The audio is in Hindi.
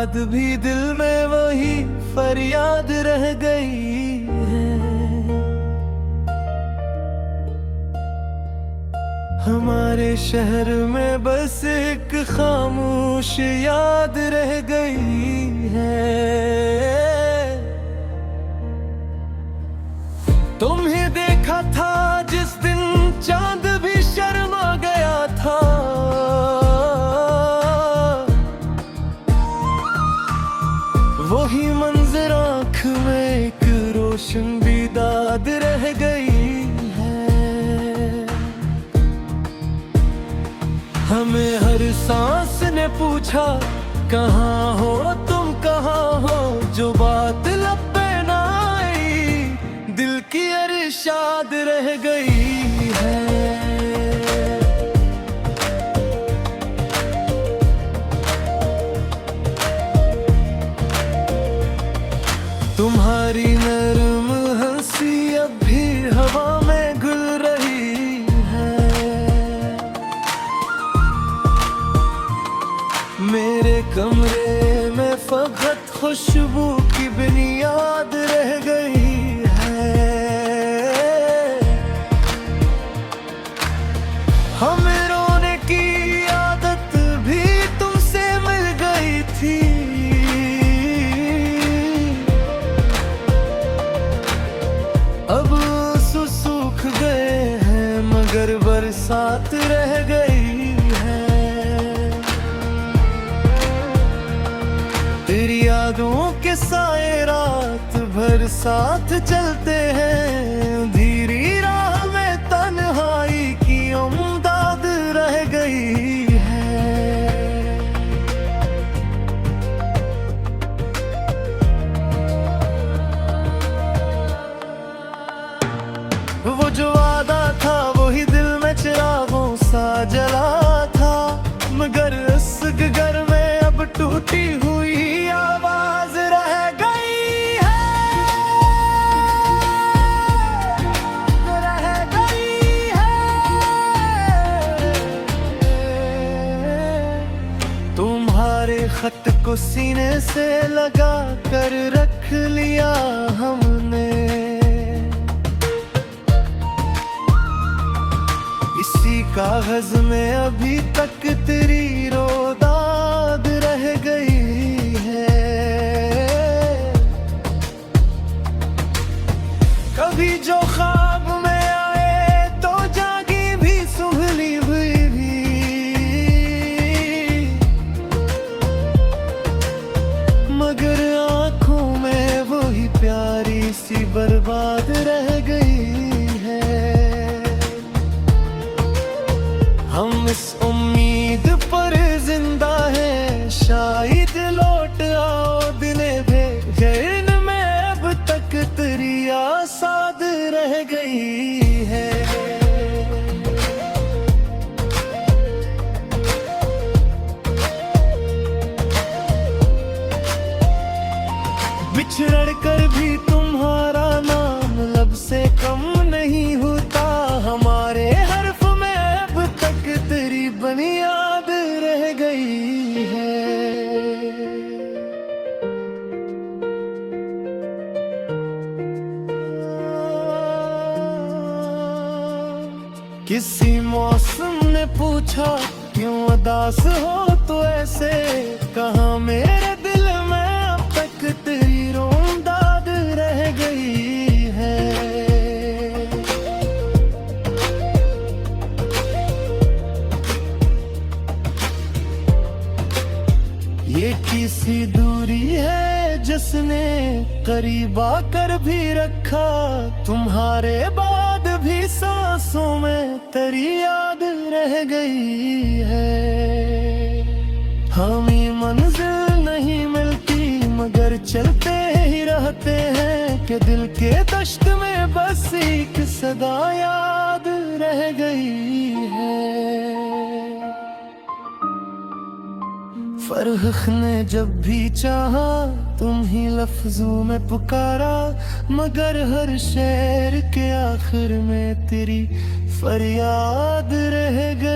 बाद भी दिल में वही फरियाद रह गई है। हमारे शहर में बस एक खामोश याद रह गई है। तुम्हें देखा था जिस दिन चांद भी शर्मा गया था, वही मंजर आँख में एक रोशन भी दाद रह गई है। हमें हर सांस ने पूछा कहाँ हो तुम, कहाँ हो, जो बात लब पे ना आई दिल की इरशाद रह गई है। तुम्हारी नरम हंसी अब भी हवा में घुल रही है। मेरे कमरे में फकत खुशबू की बुनियाद रह गई है। हमें रोने की आदत भी तुमसे मिल गई थी। अब सूख गए हैं मगर बरसात रह गई है। तेरी यादों के साए रात भर साथ चलते हैं। धीरी राह में तन्हाई की उम्दाद रह गई है। वो जो वादा था वही दिल में चिरागों सा जला था, मगर उस घर में अब टूटी हुई आवाज रह गई है, रह गई है। तुम्हारे खत को सीने से लगा कर रख लिया हमने। इसी कागज में अभी तक तेरी रोदाद रह गई है। कभी जो ख्वाब में आए तो जागी भी सुहनी हुई भी, मगर आंखों में वही प्यारी सी बर्बाद रह गई है। हम इस उम्मीद पर जिंदा है शायद लौट आओ दिने बेगैर में अब तक तेरी आसाद रह गई है। बिछड़ कर भी तुम्हारा नाम लब से कम नहीं होता। हमारे हर्फ में अब तक तेरी बुनियाद रह गई है। किसी मौसम ने पूछा क्यों उदास हो तो ऐसे, कहा मेरे दिल में अब तक तेरी रोमदाद रह गई है। ये किसी दूरी है जिसने करीब आकर भी रखा। तुम्हारे बाद भी सांसों में तेरी याद रह गई है। हमें मंजिल नहीं मिलती मगर चलते ही रहते हैं कि दिल के दश्त में बस एक सदा याद रह गई है। फर्ख ने जब भी चाहा तुम ही लफ्जों में पुकारा, मगर हर शेर के आखिर में तेरी फरियाद रह गई।